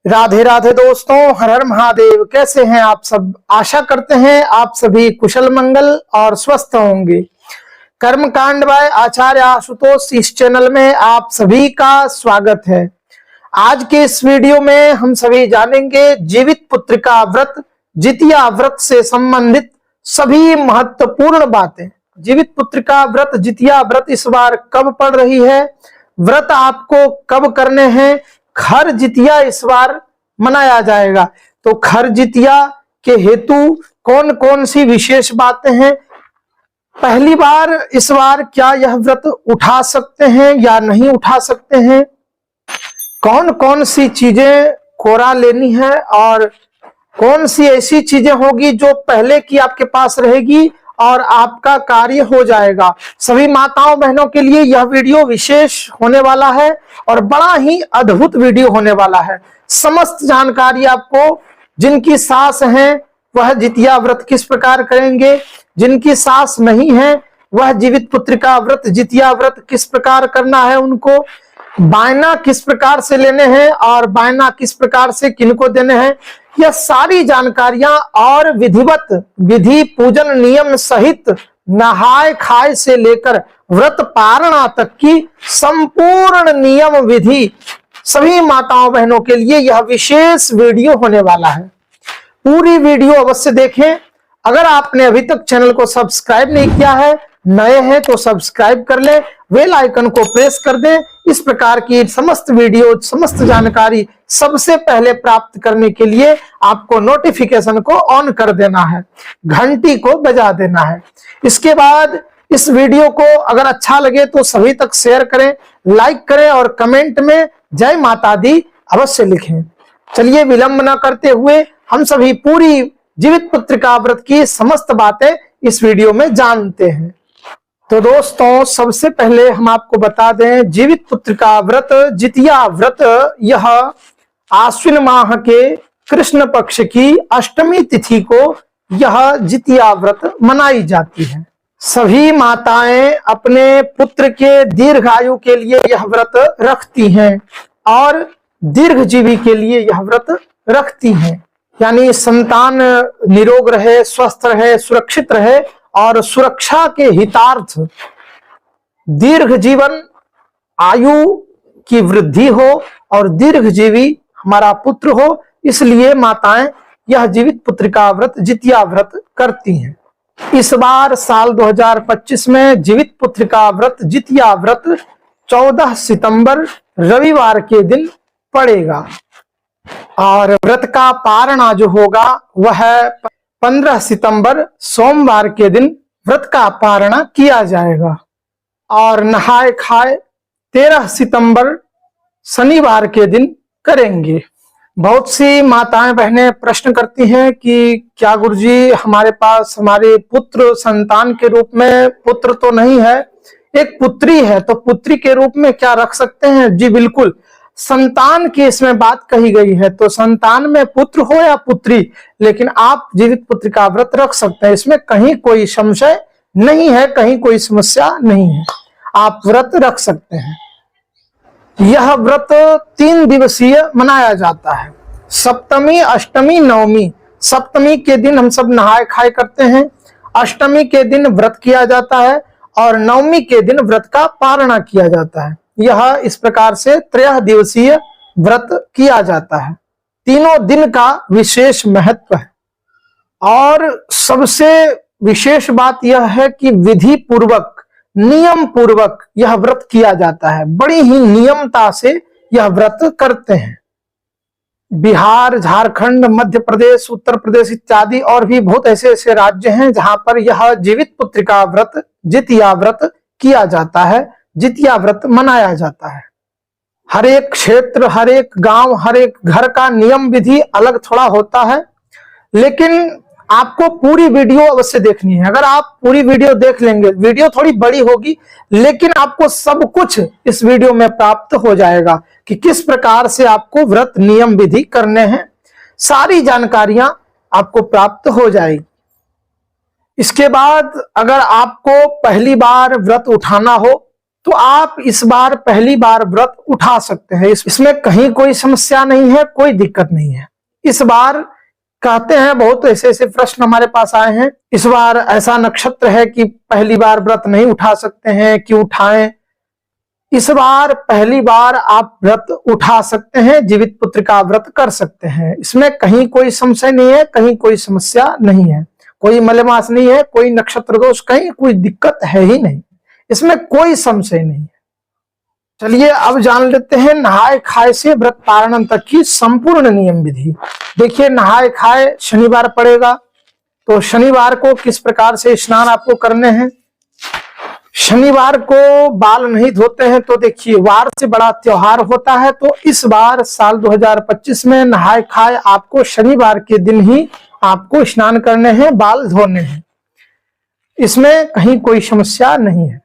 राधे राधे दोस्तों, हर हर महादेव। कैसे हैं आप सब? आशा करते हैं आप सभी कुशल मंगल और स्वस्थ होंगे। कर्मकांड बाय आचार्य आशुतोष इस चैनल में आप सभी का स्वागत है। आज के इस वीडियो में हम सभी जानेंगे जीवित पुत्रिका व्रत, जितिया व्रत से संबंधित सभी महत्वपूर्ण बातें। जीवित पुत्रिका व्रत, जितिया व्रत इस बार कब पड़ रही है, व्रत आपको कब करने हैं, खर जितिया इस बार मनाया जाएगा तो खर जितिया के हेतु कौन कौन सी विशेष बातें हैं, पहली बार इस बार क्या यह व्रत उठा सकते हैं या नहीं उठा सकते हैं, कौन कौन सी चीजें कोरा लेनी है और कौन सी ऐसी चीजें होगी जो पहले की आपके पास रहेगी और आपका कार्य हो जाएगा। सभी माताओं बहनों के लिए यह वीडियो विशेष होने वाला है और बड़ा ही अद्भुत वीडियो होने वाला है। समस्त जानकारी आपको, जिनकी सास है वह जितिया व्रत किस प्रकार करेंगे, जिनकी सास नहीं है वह जीवित पुत्रिका व्रत, जितिया व्रत किस प्रकार करना है, उनको बायना किस प्रकार से लेने हैं और बायना किस प्रकार से किनको देने हैं, यह सारी जानकारियां और विधिवत विधि पूजन नियम सहित नहाय खाए से लेकर व्रत पारणा तक की संपूर्ण नियम विधि सभी माताओं बहनों के लिए यह विशेष वीडियो होने वाला है। पूरी वीडियो अवश्य देखें। अगर आपने अभी तक चैनल को सब्सक्राइब नहीं किया है, नए हैं तो सब्सक्राइब कर ले, बेल आइकन को प्रेस कर दें। इस प्रकार की समस्त वीडियो, समस्त जानकारी सबसे पहले प्राप्त करने के लिए आपको नोटिफिकेशन को ऑन कर देना है, घंटी को बजा देना है। इसके बाद इस वीडियो को अगर अच्छा लगे तो सभी तक शेयर करें, लाइक करें और कमेंट में जय माता दी अवश्य लिखें। चलिए विलंब न करते हुए हम सभी पूरी जीवित पुत्रिका व्रत की समस्त बातें इस वीडियो में जानते हैं। तो दोस्तों, सबसे पहले हम आपको बता दें, जीवित पुत्रिका व्रत, जितिया व्रत, यह आश्विन माह के कृष्ण पक्ष की अष्टमी तिथि को यह जितिया व्रत मनाई जाती है। सभी माताएं अपने पुत्र के दीर्घायु के लिए यह व्रत रखती हैं और दीर्घजीवी के लिए यह व्रत रखती हैं, यानी संतान निरोग रहे, स्वस्थ रहे, सुरक्षित रहे और सुरक्षा के हितार्थ दीर्घ जीवन, आयु की वृद्धि हो और दीर्घजीवी हमारा पुत्र हो, इसलिए माताएं यह जीवित पुत्रिका व्रत, जितिया व्रत करती हैं। इस बार साल 2025 में जीवित पुत्रिका व्रत, जितिया व्रत 14 सितंबर रविवार के दिन पड़ेगा और व्रत का पारणा जो होगा वह 15 सितंबर सोमवार के दिन व्रत का पारणा किया जाएगा और नहाय खाए 13 सितंबर शनिवार के दिन करेंगे। बहुत सी माताएं बहनें प्रश्न करती हैं कि क्या गुरुजी हमारे पास हमारे पुत्र संतान के रूप में पुत्र तो नहीं है, एक पुत्री है, तो पुत्री के रूप में क्या रख सकते हैं? जी बिल्कुल, संतान की इसमें बात कही गई है तो संतान में पुत्र हो या पुत्री, लेकिन आप जीवित पुत्रिका व्रत रख सकते हैं, इसमें कहीं कोई संशय नहीं है, कहीं कोई समस्या नहीं है, आप व्रत रख सकते हैं। यह व्रत 3 दिवसीय मनाया जाता है। सप्तमी, अष्टमी, नवमी। सप्तमी के दिन हम सब नहाय खाए करते हैं, अष्टमी के दिन व्रत किया जाता है और नवमी के दिन व्रत का पारणा किया जाता है। यह इस प्रकार से 3 दिवसीय व्रत किया जाता है। तीनों दिन का विशेष महत्व है और सबसे विशेष बात यह है कि विधि पूर्वक, नियम पूर्वक यह व्रत किया जाता है। बड़ी ही नियमता से यह व्रत करते हैं। बिहार, झारखंड, मध्य प्रदेश, उत्तर प्रदेश इत्यादि और भी बहुत ऐसे ऐसे राज्य हैं जहां पर यह जीवित पुत्रिका व्रत, जितिया व्रत किया जाता है, जितिया व्रत मनाया जाता है। हर एक क्षेत्र, हर एक गांव, हर एक घर का नियम विधि अलग थोड़ा होता है, लेकिन आपको पूरी वीडियो अवश्य देखनी है। अगर आप पूरी वीडियो देख लेंगे, वीडियो थोड़ी बड़ी होगी लेकिन आपको सब कुछ इस वीडियो में प्राप्त हो जाएगा कि किस प्रकार से आपको व्रत नियम विधि करने हैं, सारी जानकारियां आपको प्राप्त हो जाएगी। इसके बाद अगर आपको पहली बार व्रत उठाना हो तो आप इस बार पहली बार व्रत उठा सकते हैं। इसमें कहीं कोई समस्या नहीं है, कोई दिक्कत नहीं है। इस बार कहते हैं, बहुत ऐसे ऐसे प्रश्न हमारे पास आए हैं, इस बार ऐसा नक्षत्र है कि पहली बार व्रत नहीं उठा सकते हैं, क्यों उठाएं? इस बार पहली बार आप व्रत उठा सकते हैं, जीवित पुत्र का व्रत कर सकते हैं। इसमें कहीं कोई संशय नहीं है, कहीं कोई समस्या नहीं है, कोई मलेमास नहीं है, कोई नक्षत्र दोष, कहीं कोई दिक्कत है ही नहीं, इसमें कोई संशय नहीं है। चलिए अब जान लेते हैं नहाए खाए से व्रत पारण तक की संपूर्ण नियम विधि। देखिए, नहाए खाए शनिवार पड़ेगा, तो शनिवार को किस प्रकार से स्नान आपको करने हैं। शनिवार को बाल नहीं धोते हैं, तो देखिए वार से बड़ा त्योहार होता है, तो इस बार साल 2025 में नहाए खाए आपको शनिवार के दिन ही आपको स्नान करने हैं, बाल धोने हैं, इसमें कहीं कोई समस्या नहीं है।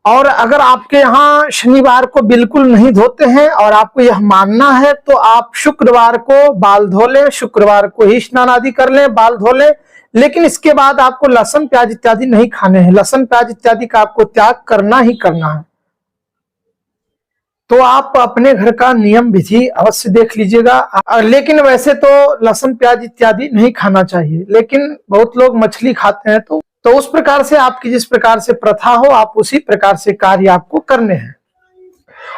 और अगर आपके यहाँ शनिवार को बिल्कुल नहीं धोते हैं और आपको यह मानना है, तो आप शुक्रवार को बाल धो लें, शुक्रवार को ही स्नान आदि कर लें, बाल धो लें, लेकिन इसके बाद आपको लहसुन प्याज इत्यादि नहीं खाने हैं। लहसुन प्याज इत्यादि का आपको त्याग करना ही करना है। तो आप अपने घर का नियम विधि अवश्य देख लीजिएगा। लेकिन वैसे तो लहसुन प्याज इत्यादि नहीं खाना चाहिए, लेकिन बहुत लोग मछली खाते हैं, तो उस प्रकार से आपकी जिस प्रकार से प्रथा हो, आप उसी प्रकार से कार्य आपको करने हैं।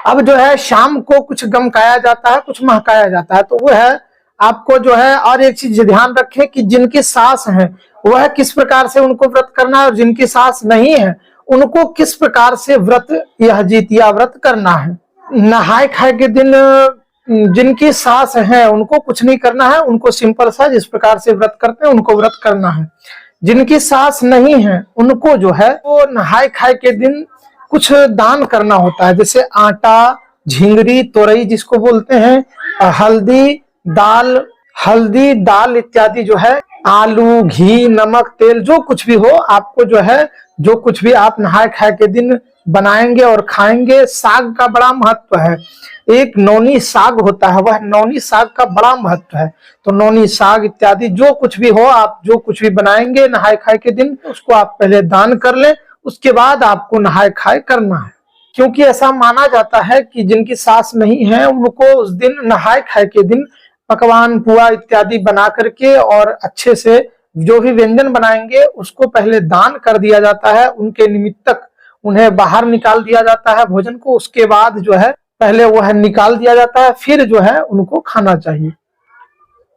अब जो है शाम को कुछ गमकाया जाता है, कुछ महकाया जाता है, तो वो है आपको जो है। और एक चीज ध्यान रखें कि जिनकी सास है वह किस प्रकार से उनको व्रत करना है, और जिनकी सास नहीं है उनको किस प्रकार से व्रत, यह जितिया व्रत करना है। नहाए खाए के दिन जिनकी सास है उनको कुछ नहीं करना है, उनको सिंपल सा जिस प्रकार से व्रत करते हैं उनको व्रत करना है। जिनकी सास नहीं है उनको जो है वो नहाए खाए के दिन कुछ दान करना होता है, जैसे आटा, झिंगरी, तोरई जिसको बोलते हैं, हल्दी दाल इत्यादि जो है, आलू, घी, नमक, तेल, जो कुछ भी हो आपको जो है, जो कुछ भी आप नहाए खाए के दिन बनाएंगे और खाएंगे। साग का बड़ा महत्व है, एक नौनी साग होता है, वह नौनी साग का बड़ा महत्व है। तो नौनी साग इत्यादि जो कुछ भी हो, आप जो कुछ भी बनाएंगे नहाए खाए के दिन, उसको आप पहले दान कर लें, उसके बाद आपको नहाए खाए करना है। क्योंकि ऐसा माना जाता है कि जिनकी सास नहीं है उनको उस दिन नहाए खाए के दिन पकवान, पुआ इत्यादि बना करके और अच्छे से जो भी व्यंजन बनाएंगे उसको पहले दान कर दिया जाता है, उनके निमित्तक उन्हें बाहर निकाल दिया जाता है भोजन को। उसके बाद जो है पहले वह निकाल दिया जाता है, फिर जो है उनको खाना चाहिए।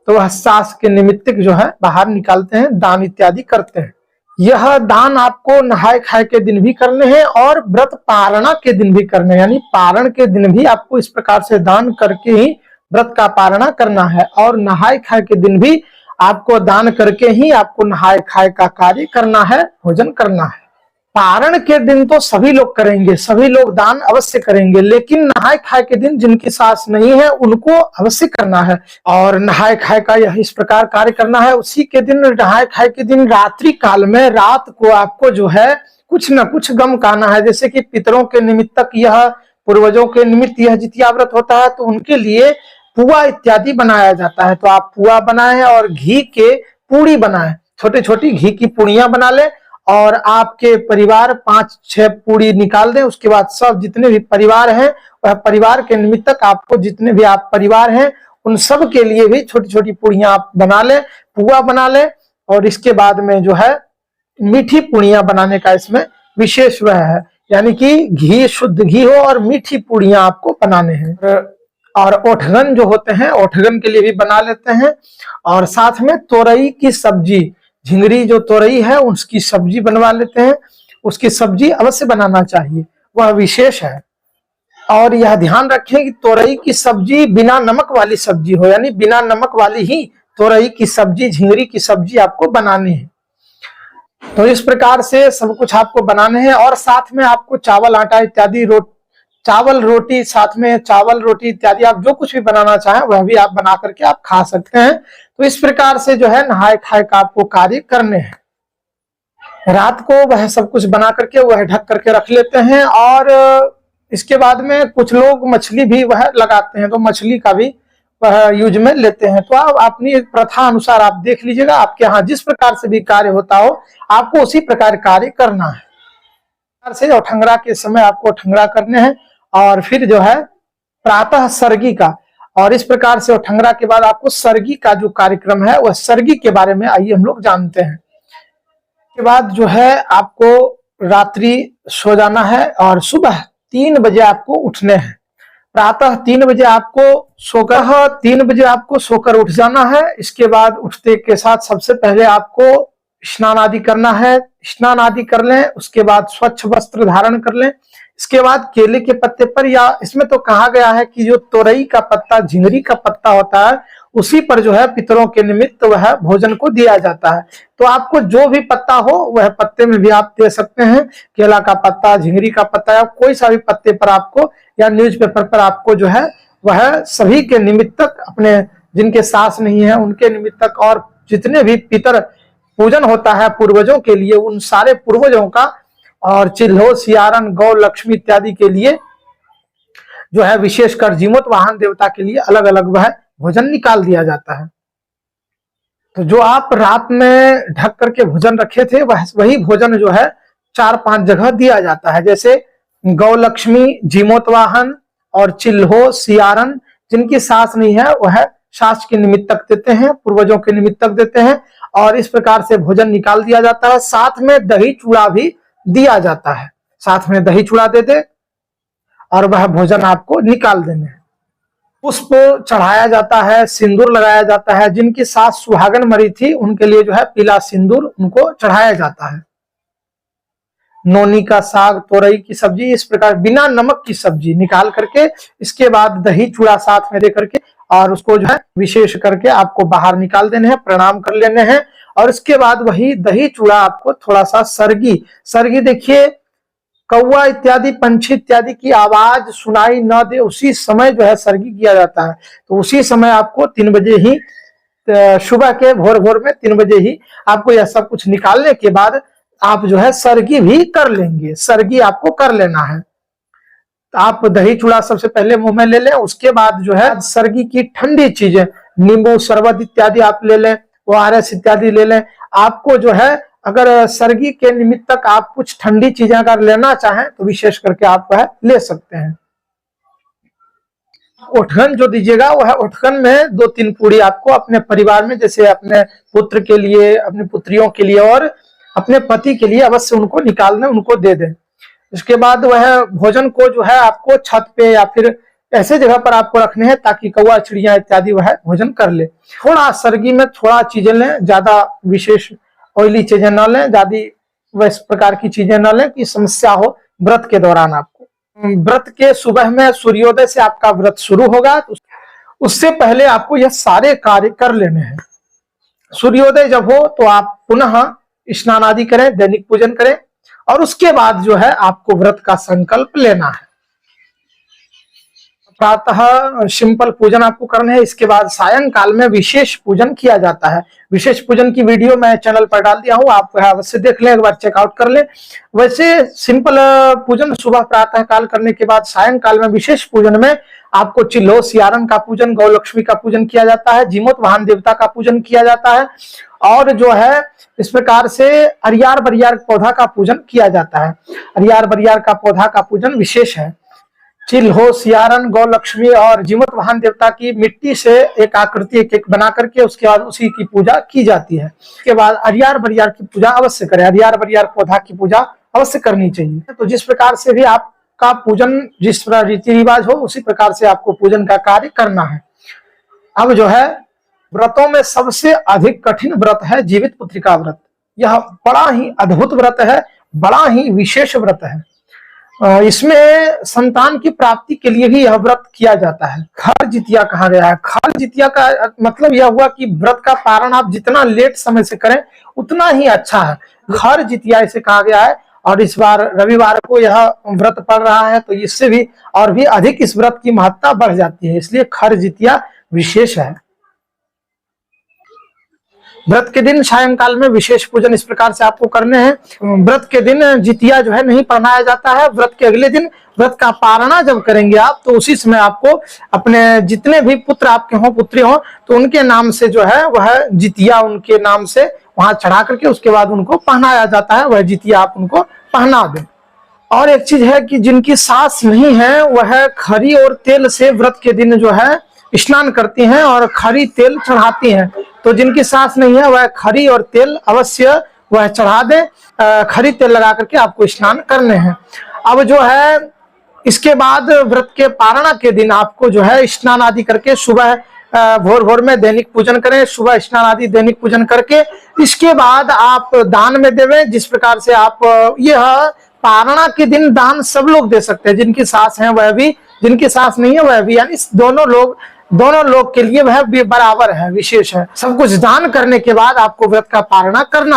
तो वह सास के निमित्तक जो है बाहर निकालते हैं, दान इत्यादि करते हैं। यह दान आपको नहाए खाए के दिन भी करने हैं और व्रत पारणा के दिन भी करने हैं, यानी पारण के दिन भी आपको इस प्रकार से दान करके ही व्रत का पारणा करना है। और नहाए खाए के दिन भी आपको दान करके ही आपको नहाए खाए का कार्य करना है, भोजन करना है। पारण के दिन तो सभी लोग करेंगे, सभी लोग दान अवश्य करेंगे, लेकिन नहाए खाए के दिन जिनकी सास नहीं है उनको अवश्य करना है। और नहाए खाए का यह इस प्रकार कार्य करना है। उसी के दिन, नहाए खाए के दिन रात्रि काल में, रात को आपको जो है कुछ न कुछ गम काना है, जैसे कि पितरों के निमित्तक, यह पूर्वजों के निमित्त यह जितिया व्रत होता है, तो उनके लिए पुआ इत्यादि बनाया जाता है। तो आप पुआ बनाएं और घी के पूड़ी बनाएं, छोटी छोटी घी की पूड़ियां बना लें और आपके परिवार 5-6 पूड़ी निकाल दें। उसके बाद सब जितने भी परिवार हैं, वह परिवार के निमित्तक आपको जितने भी आप परिवार हैं उन सब के लिए भी छोटी छोटी पूड़ियां आप बना लें, पुआ बना लें। और इसके बाद में जो है मीठी पूड़ियां बनाने का इसमें विशेष वह है, यानी कि घी, शुद्ध घी हो और मीठी पूड़ियां आपको बनाने हैं। और ओठगन जो होते हैं, ओठगन के लिए भी बना लेते हैं। और साथ में तोरई की सब्जी, झिंगरी जो तोरई है उसकी सब्जी बनवा लेते हैं, उसकी सब्जी अवश्य बनाना चाहिए, वह विशेष है। और यह ध्यान रखें कि तोरई की सब्जी बिना नमक वाली सब्जी हो, यानी बिना नमक वाली ही तोरई की सब्जी, झिंगरी की सब्जी आपको बनानी है। तो इस प्रकार से सब कुछ आपको बनाने हैं। और साथ में आपको चावल, आटा इत्यादि, चावल रोटी, साथ में चावल रोटी इत्यादि आप जो कुछ भी बनाना चाहें वह भी आप बना करके आप खा सकते हैं। तो इस प्रकार से जो है नहाए खाए का आपको कार्य करने हैं। रात को वह सब कुछ बना करके वह ढक करके रख लेते हैं। और इसके बाद में कुछ लोग मछली भी वह लगाते हैं, तो मछली का भी वह यूज में लेते हैं। तो आप अपनी प्रथा अनुसार आप देख लीजिएगा, आपके यहाँ जिस प्रकार से भी कार्य होता हो आपको उसी प्रकार कार्य करना है। से औठंगरा के समय आपको औठंगरा करने हैं, और फिर जो है प्रातः सरगी का, और इस प्रकार से औठंगरा के बाद आपको सरगी का जो कार्यक्रम है वह सरगी के बारे में आइए हम लोग जानते हैं। के बाद जो है आपको रात्रि सो जाना है और सुबह 3 बजे आपको उठने हैं। प्रातः 3 बजे आपको सोकर उठ जाना है। इसके बाद उठते के साथ सबसे पहले आपको स्नान आदि करना है। स्नान आदि कर लें, उसके बाद स्वच्छ वस्त्र धारण कर लें। इसके बाद केले के पत्ते पर, या इसमें तो कहा गया है कि जो तोरई का पत्ता, झिंगरी का पत्ता होता है, उसी पर जो है पितरों के निमित्त वह भोजन को दिया जाता है। तो आपको जो भी पत्ता हो वह पत्ते में भी आप दे सकते हैं। केला का पत्ता, झिंगरी का पत्ता, या कोई सा भी पत्ते पर आपको, या न्यूज़पेपर पर आपको जो है वह सभी के निमित्तक, अपने जिनके सास नहीं है उनके निमित्तक, और जितने भी पितर पूजन होता है पूर्वजों के लिए, उन सारे पूर्वजों का, और चिल्हो, सियारन, गौ, लक्ष्मी इत्यादि के लिए जो है, विशेषकर जीमूत वाहन देवता के लिए अलग अलग वह भोजन निकाल दिया जाता है। तो जो आप रात में ढक करके भोजन रखे थे वही भोजन जो है 4-5 जगह दिया जाता है। जैसे गौ लक्ष्मी, जीमूत वाहन और चिल्हो, सियारन, जिनकी सास नहीं है वह सास के निमित्तक देते हैं, पूर्वजों के निमित्तक देते हैं, और इस प्रकार से भोजन निकाल दिया जाता है। साथ में दही चूड़ा भी दिया जाता है, साथ में दही चूड़ा दे दे और वह भोजन आपको निकाल देने हैं। पुष्प चढ़ाया जाता है, सिंदूर लगाया जाता है। जिनकी सास सुहागन मरी थी उनके लिए जो है पीला सिंदूर उनको चढ़ाया जाता है। नोनी का साग, तोरई की सब्जी, इस प्रकार बिना नमक की सब्जी निकाल करके, इसके बाद दही चूड़ा साथ में दे करके, और उसको जो है विशेष करके आपको बाहर निकाल देने हैं, प्रणाम कर लेने हैं। और इसके बाद वही दही चूड़ा आपको थोड़ा सा सरगी देखिए, कौवा इत्यादि पंछी इत्यादि की आवाज सुनाई न दे, उसी समय जो है सरगी किया जाता है। तो उसी समय आपको 3 बजे ही, सुबह के भोर में 3 बजे ही आपको यह सब कुछ निकालने के बाद आप जो है सरगी भी कर लेंगे। सरगी आपको कर लेना है। तो आप दही चूड़ा सबसे पहले मुंह में ले लें, उसके बाद जो है सरगी की ठंडी चीजें, नींबू शरबत इत्यादि आप ले लें, ORS इत्यादि ले लें। आपको जो है अगर सरगी के निमित्तक आप कुछ ठंडी चीजें अगर लेना चाहें तो विशेष करके आप वह ले सकते हैं। ओठगन जो दीजिएगा वह ओठगन में 2-3 पूड़ी आपको अपने परिवार में, जैसे अपने पुत्र के लिए, अपनी पुत्रियों के लिए और अपने पति के लिए अवश्य उनको निकालने, उनको दे दें। इसके बाद वह भोजन को जो है आपको छत पे या फिर ऐसे जगह पर आपको रखने हैं ताकि कौवा, चिड़िया इत्यादि वह भोजन कर ले। थोड़ा सरगी में थोड़ा चीजें लें, ज्यादा विशेष ऑयली चीजें न लें, ज्यादा इस प्रकार की चीजें न लें कि समस्या हो व्रत के दौरान। आपको व्रत के सुबह में सूर्योदय से आपका व्रत शुरू होगा, तो उससे पहले आपको यह सारे कार्य कर लेने हैं। सूर्योदय जब हो तो आप पुनः स्नान आदि करें, दैनिक पूजन करें, और उसके बाद जो है आपको व्रत का संकल्प लेना है। प्रातः सिंपल पूजन आपको करना है। इसके बाद सायंकाल में विशेष पूजन किया जाता है। विशेष पूजन की वीडियो मैं चैनल पर डाल दिया हूं, आप अवश्य देख लें, एक बार चेकआउट कर लें। वैसे सिंपल पूजन सुबह प्रातः काल करने के बाद सायंकाल में विशेष पूजन में आपको चिल्हो, सियारन का पूजन, गौ लक्ष्मी का पूजन किया जाता है, जीमूत वाहन देवता का पूजन किया जाता है, और जो है इस प्रकार से अरियार बरियार पौधा का पूजन किया जाता है। अरियार बरियार का पौधा का पूजन विशेष है। चिल्हो, सियारन, गौ लक्ष्मी और जीमूत वाहन देवता की मिट्टी से एक आकृति एक बना करके उसके बाद उसी की पूजा की जाती है। उसके बाद अरियार बरियार की पूजा अवश्य करें। अरियार बरियार पौधा की पूजा अवश्य करनी चाहिए। तो जिस प्रकार से भी आपका पूजन, जिस तरह रीति रिवाज हो, उसी प्रकार से आपको पूजन का कार्य करना है। अब जो है व्रतों में सबसे अधिक कठिन व्रत है जीवित पुत्रिका व्रत। यह बड़ा ही अद्भुत व्रत है, बड़ा ही विशेष व्रत है। इसमें संतान की प्राप्ति के लिए ही यह व्रत किया जाता है। खर जितिया कहा गया है। खर जितिया का मतलब यह हुआ कि व्रत का पारण आप जितना लेट समय से करें उतना ही अच्छा है। खर जितिया इसे कहा गया है, और इस बार रविवार को यह व्रत पड़ रहा है, तो इससे भी और भी अधिक इस व्रत की महत्ता बढ़ जाती है, इसलिए खर जितिया विशेष है। व्रत के दिन सायंकाल में विशेष पूजन इस प्रकार से आपको करने हैं। व्रत के दिन जितिया जो है नहीं पढ़ाया जाता है। व्रत के अगले दिन व्रत का पारणा जब करेंगे आप, तो उसी समय आपको अपने जितने भी पुत्र आपके हों, पुत्री हों, तो उनके नाम से जो है वह जितिया उनके नाम से वहां चढ़ा करके उसके बाद उनको पहनाया जाता है। वह जितिया आप उनको पहना दें। और एक चीज है कि जिनकी सास नहीं है वह खरी और तेल से व्रत के दिन जो है स्नान करती हैं और खरी तेल चढ़ाती हैं। तो जिनकी सास नहीं है वह खरी और तेल अवश्य वह चढ़ा दें। खरी तेल लगा करके आपको स्नान करने हैं। अब जो है इसके बाद व्रत के पारणा के दिन आपको जो है स्नान आदि करके सुबह भोर भोर में दैनिक पूजन करें। सुबह स्नान आदि दैनिक पूजन करके इसके बाद आप दान में देवें। जिस प्रकार से आप यह पारणा के दिन दान सब लोग दे सकते हैं, जिनकी सास है वह भी, जिनकी सास नहीं है वह भी, यानी दोनों लोग के लिए वह भी बराबर है, विशेष है। सब कुछ दान करने के बाद आपको व्रत का पारणा करना